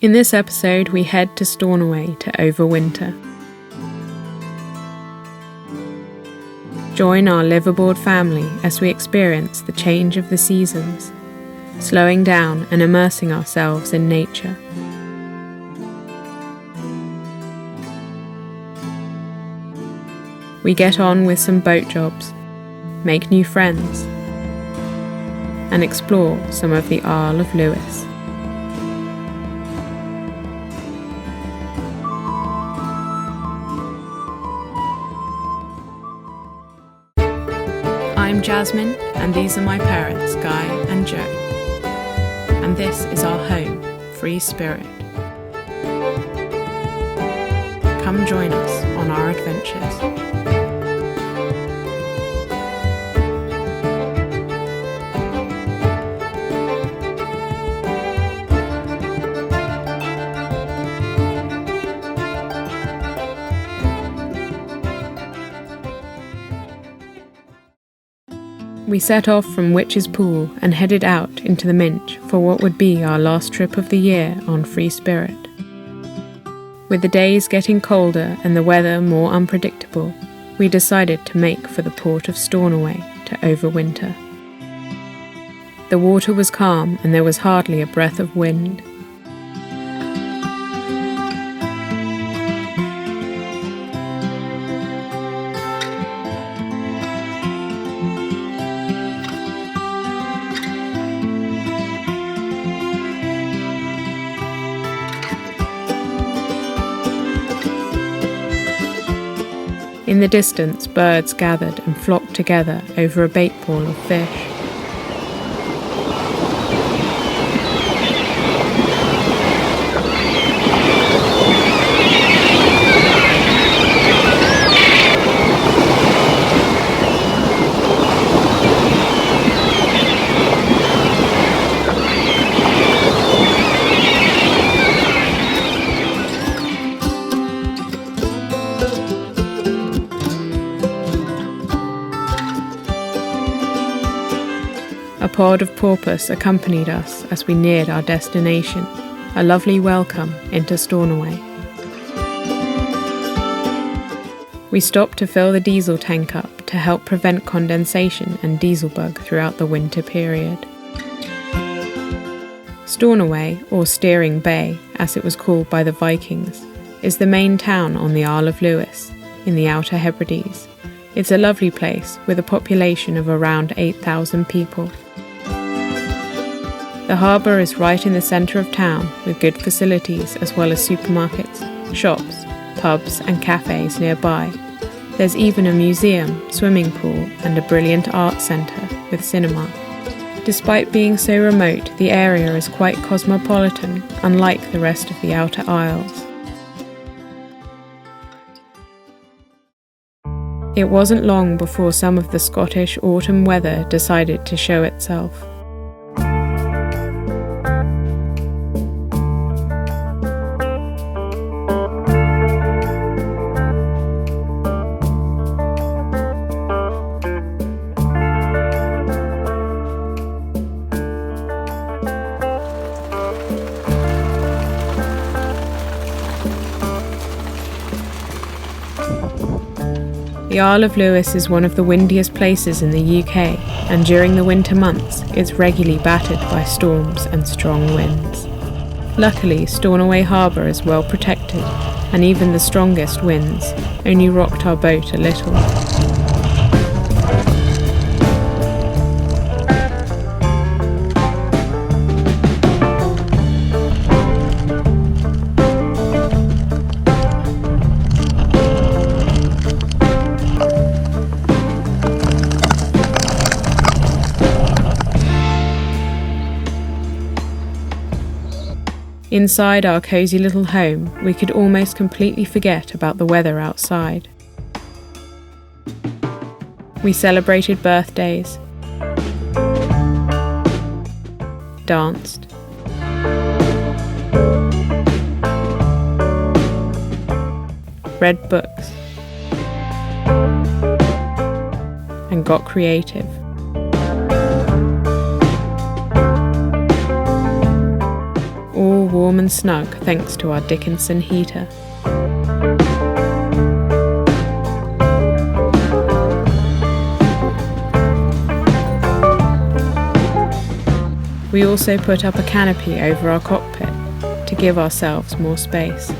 In this episode, we head to Stornoway to overwinter. Join our liveaboard family as we experience the change of the seasons, slowing down and immersing ourselves in nature. We get on with some boat jobs, make new friends, and explore some of the Isle of Lewis. I'm Jasmine, and these are my parents, Guy and Joe. And this is our home, Free Spirit. Come join us on our adventures. We set off from Witch's Pool and headed out into the Minch for what would be our last trip of the year on Free Spirit. With the days getting colder and the weather more unpredictable, we decided to make for the port of Stornoway to overwinter. The water was calm and there was hardly a breath of wind. In the distance, birds gathered and flocked together over a bait pool of fish. A pod of porpoise accompanied us as we neared our destination, a lovely welcome into Stornoway. We stopped to fill the diesel tank up to help prevent condensation and diesel bug throughout the winter period. Stornoway, or Steering Bay, as it was called by the Vikings, is the main town on the Isle of Lewis, in the Outer Hebrides. It's a lovely place with a population of around 8,000 people. The harbour is right in the centre of town with good facilities as well as supermarkets, shops, pubs and cafes nearby. There's even a museum, swimming pool and a brilliant art centre with cinema. Despite being so remote, the area is quite cosmopolitan, unlike the rest of the Outer Isles. It wasn't long before some of the Scottish autumn weather decided to show itself. The Isle of Lewis is one of the windiest places in the UK, and during the winter months it's regularly battered by storms and strong winds. Luckily, Stornoway Harbour is well protected, and even the strongest winds only rocked our boat a little. Inside our cosy little home, we could almost completely forget about the weather outside. We celebrated birthdays, danced, read books, and got creative. warm and snug thanks to our Dickinson heater. We also put up a canopy over our cockpit to give ourselves more space.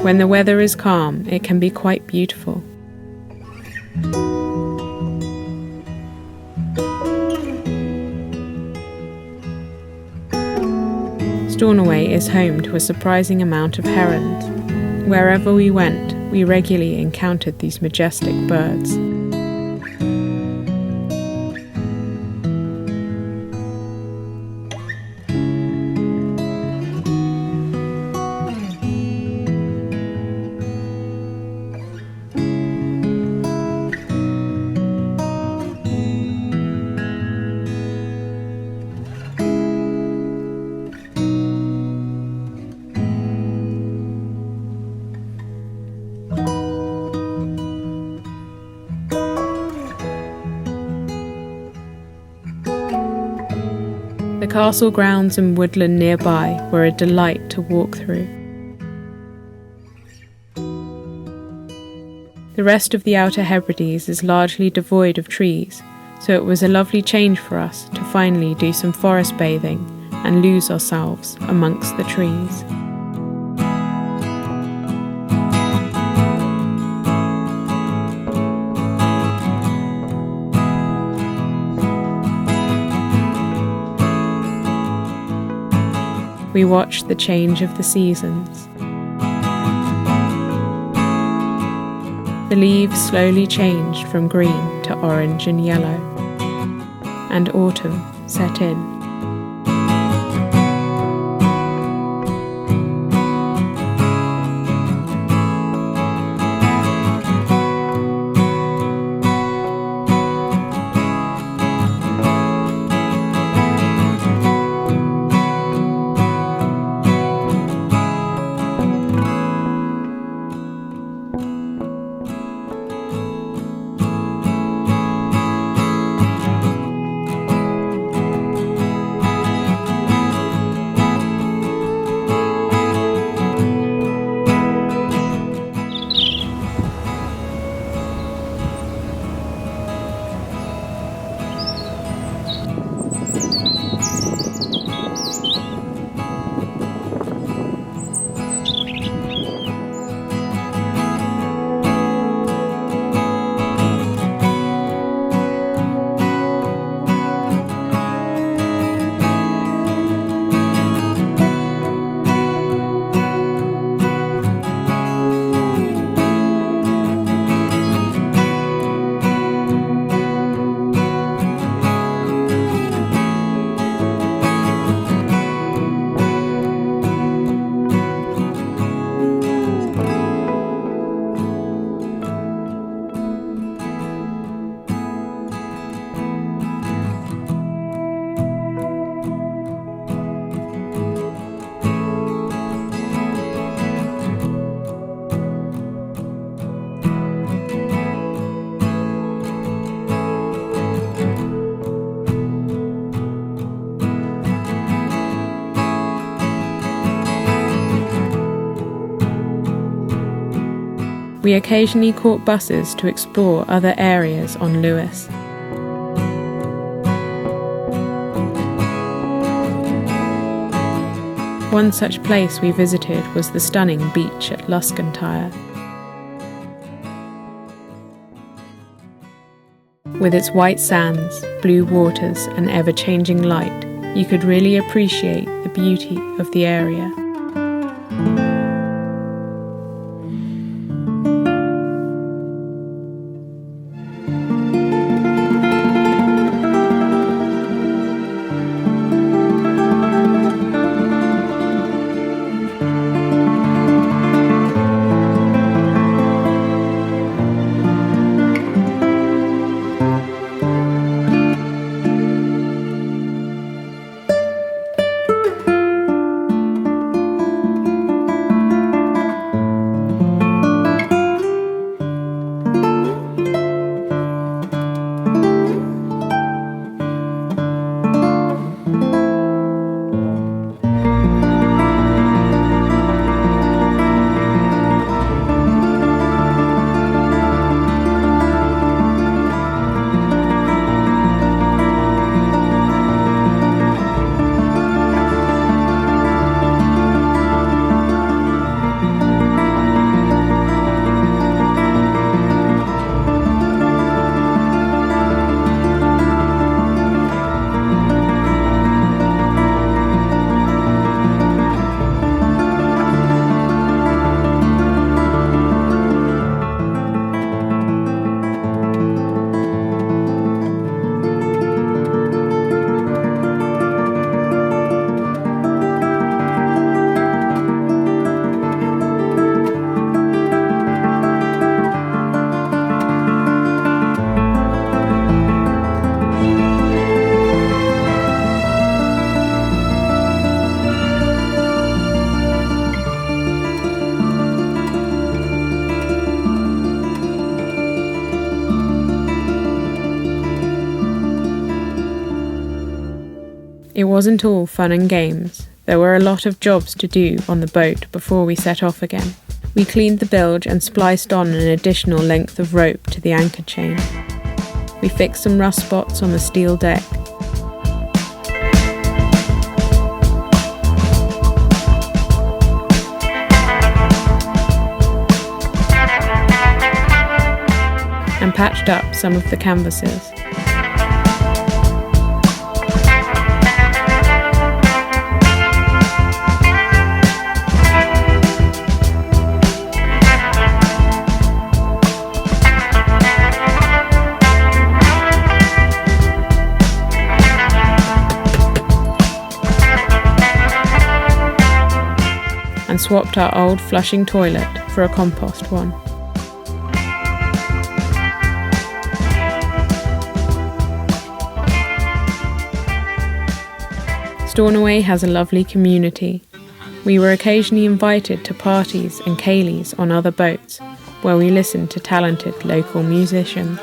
When the weather is calm, it can be quite beautiful. Stornoway is home to a surprising amount of herons. Wherever we went, we regularly encountered these majestic birds. The castle grounds and woodland nearby were a delight to walk through. The rest of the Outer Hebrides is largely devoid of trees, so it was a lovely change for us to finally do some forest bathing and lose ourselves amongst the trees. We watched the change of the seasons. The leaves slowly changed from green to orange and yellow, and autumn set in. We occasionally caught buses to explore other areas on Lewis. One such place we visited was the stunning beach at Luscantire. With its white sands, blue waters and ever-changing light, you could really appreciate the beauty of the area. It wasn't all fun and games. There were a lot of jobs to do on the boat before we set off again. We cleaned the bilge and spliced on an additional length of rope to the anchor chain. We fixed some rust spots on the steel deck. And patched up some of the canvases. And swapped our old flushing toilet for a compost one. Stornoway has a lovely community. We were occasionally invited to parties and ceilidhs on other boats, where we listened to talented local musicians.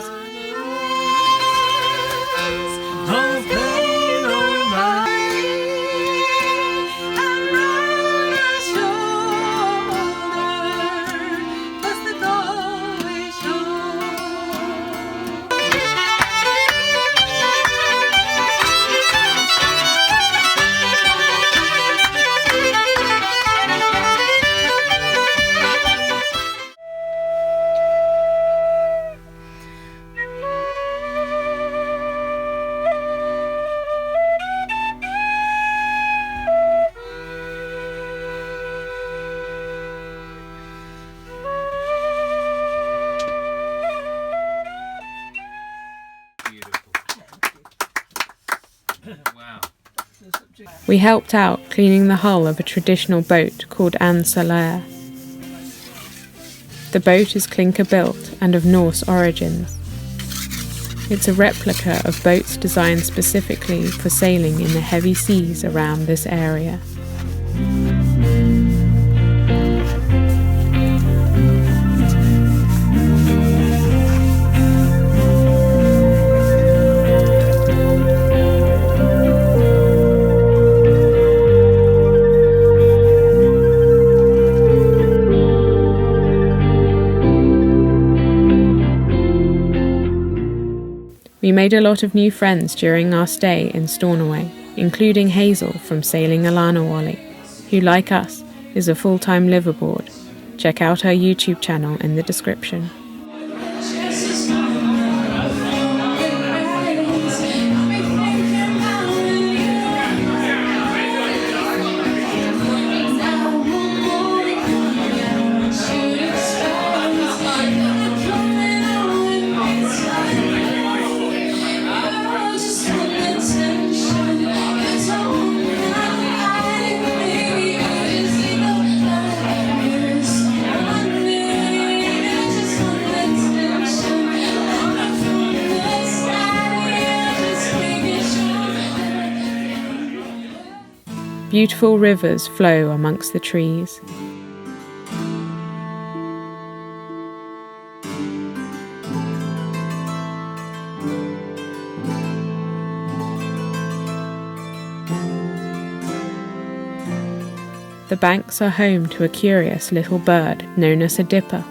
We helped out cleaning the hull of a traditional boat called Anne Solaire. The boat is clinker built and of Norse origins. It's a replica of boats designed specifically for sailing in the heavy seas around this area. We made a lot of new friends during our stay in Stornoway, including Hazel from Sailing Alanawali, who, like us, is a full-time liveaboard. Check out her YouTube channel in the description. Beautiful rivers flow amongst the trees. The banks are home to a curious little bird known as a dipper.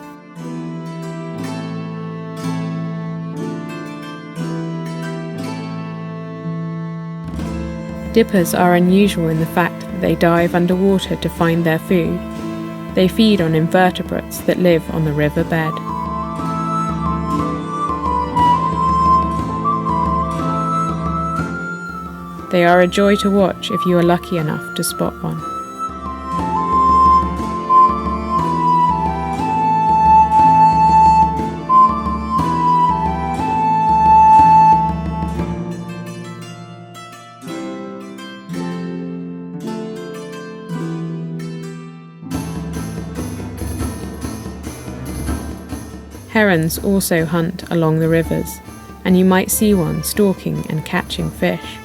Dippers are unusual in the fact that they dive underwater to find their food. They feed on invertebrates that live on the river bed. They are a joy to watch if you are lucky enough to spot one. Herons also hunt along the rivers, and you might see one stalking and catching fish.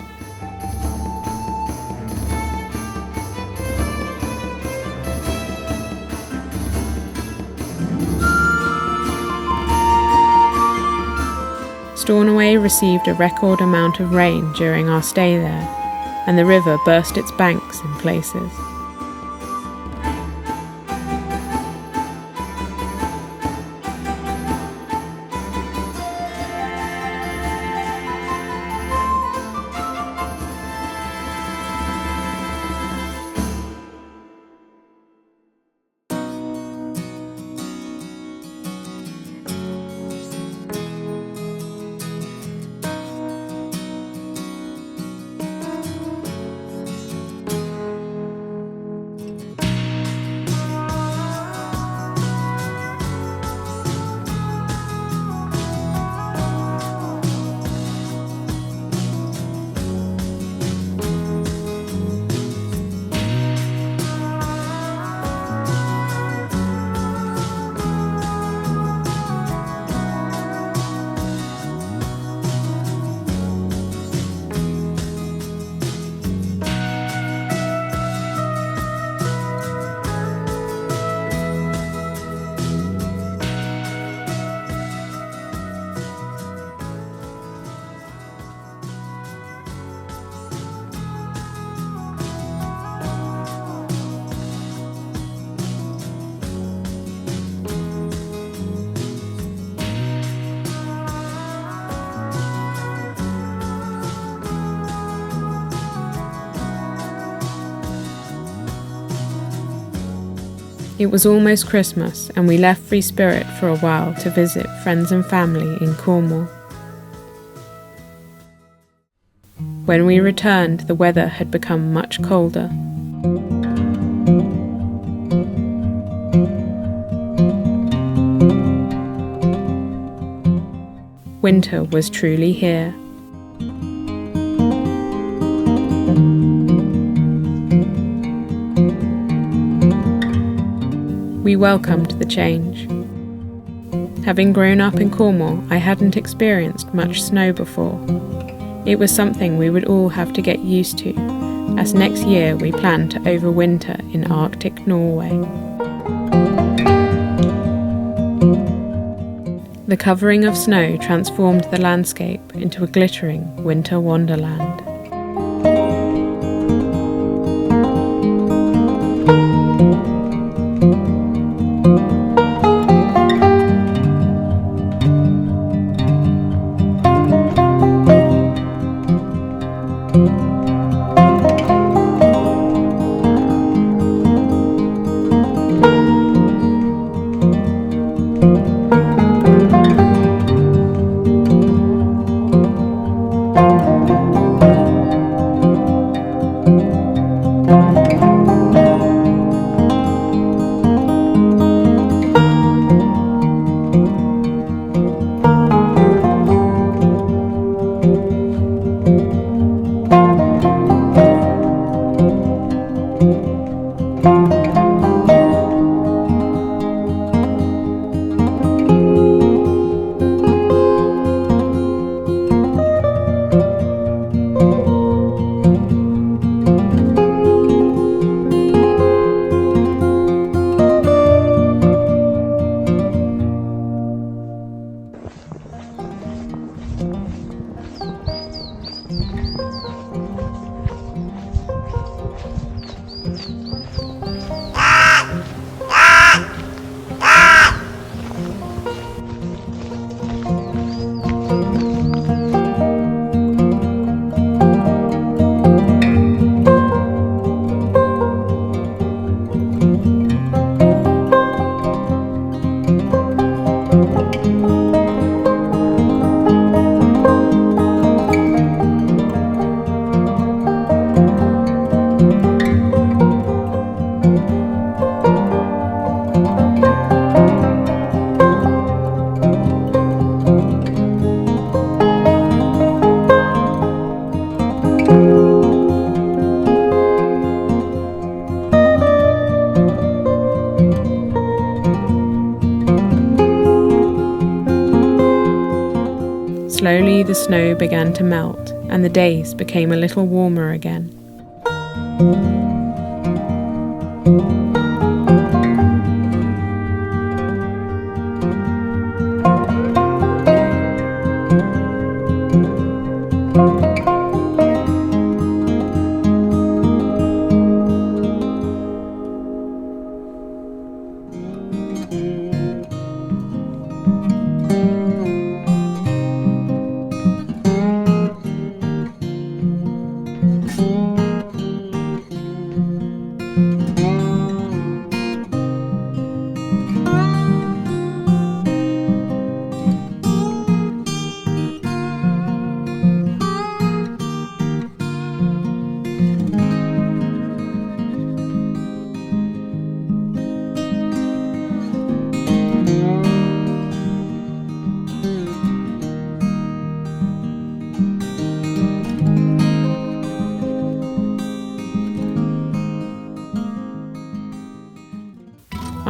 Stornoway received a record amount of rain during our stay there, and the river burst its banks in places. It was almost Christmas, and we left Free Spirit for a while to visit friends and family in Cornwall. When we returned, the weather had become much colder. Winter was truly here. We welcomed the change. Having grown up in Cornwall, I hadn't experienced much snow before. It was something we would all have to get used to, as next year we planned to overwinter in Arctic Norway. The covering of snow transformed the landscape into a glittering winter wonderland. Slowly the snow began to melt, and the days became a little warmer again.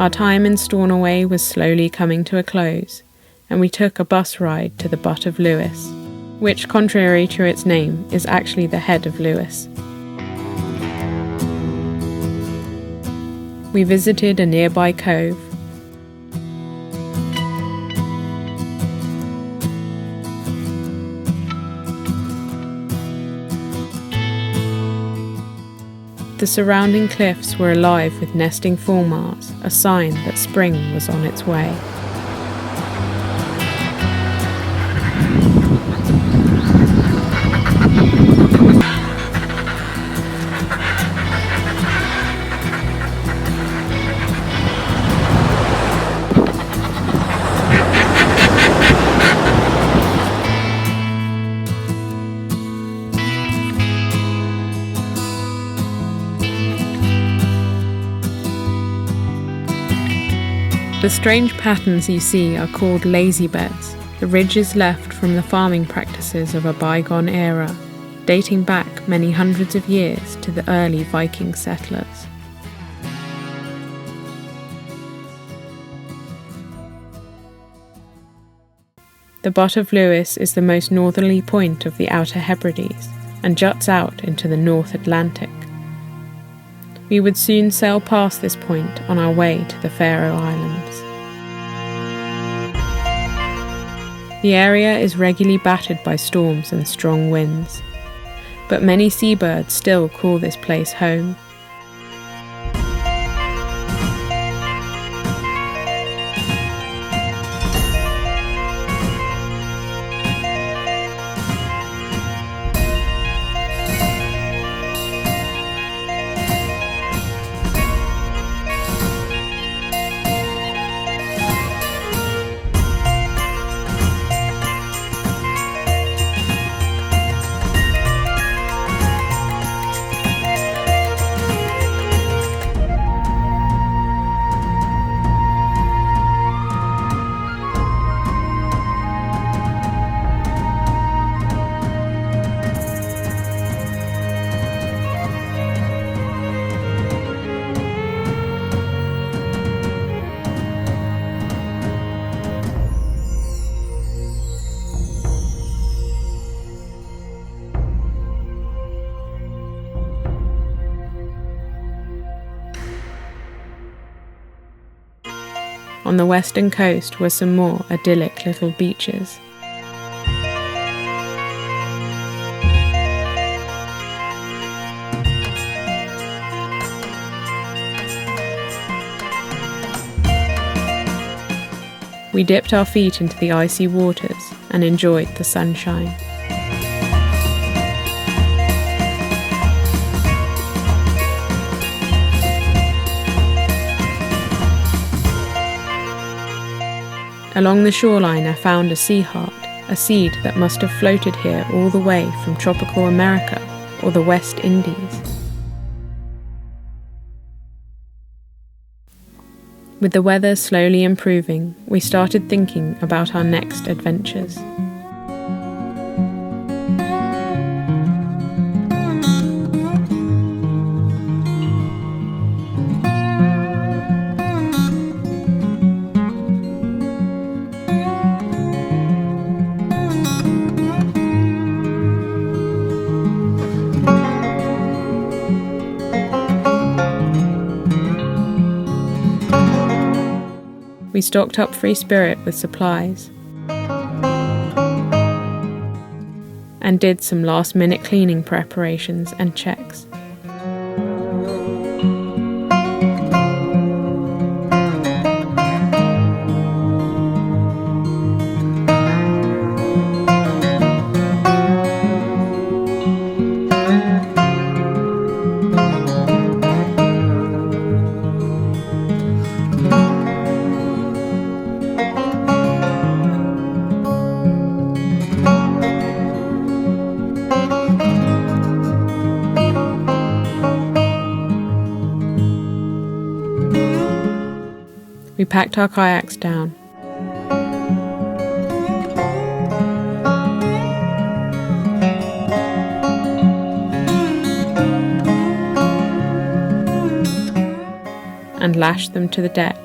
Our time in Stornoway was slowly coming to a close, and we took a bus ride to the Butt of Lewis, which, contrary to its name, is actually the head of Lewis. We visited a nearby cove. The surrounding cliffs were alive with nesting fulmars, a sign that spring was on its way. The strange patterns you see are called lazy beds, the ridges left from the farming practices of a bygone era, dating back many hundreds of years to the early Viking settlers. The Butt of Lewis is the most northerly point of the Outer Hebrides and juts out into the North Atlantic. We would soon sail past this point on our way to the Faroe Islands. The area is regularly battered by storms and strong winds, but many seabirds still call this place home. On the western coast were some more idyllic little beaches. We dipped our feet into the icy waters and enjoyed the sunshine. Along the shoreline I found a sea heart, a seed that must have floated here all the way from tropical America or the West Indies. With the weather slowly improving, we started thinking about our next adventures. We stocked up Free Spirit with supplies and did some last-minute cleaning preparations and checks. We packed our kayaks down. And lashed them to the deck.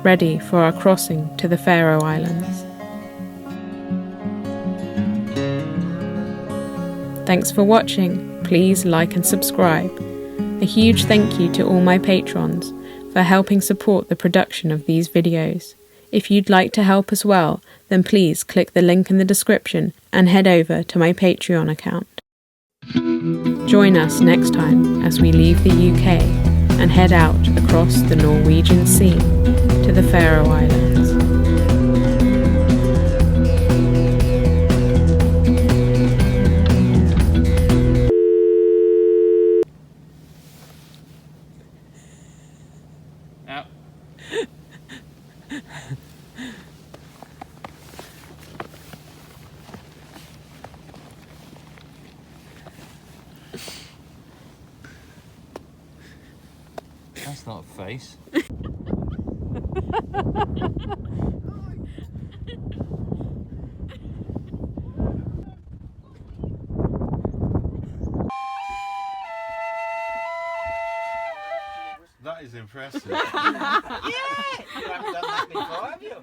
ready for our crossing to the Faroe Islands. Thanks for watching. Please like and subscribe. A huge thank you to all my patrons for helping support the production of these videos. If you'd like to help as well, then please click the link in the description and head over to my Patreon account. Join us next time as we leave the UK and head out across the Norwegian Sea to the Faroe Islands. Out. That's not a face. That is impressive. Yeah! You haven't done that before, have you?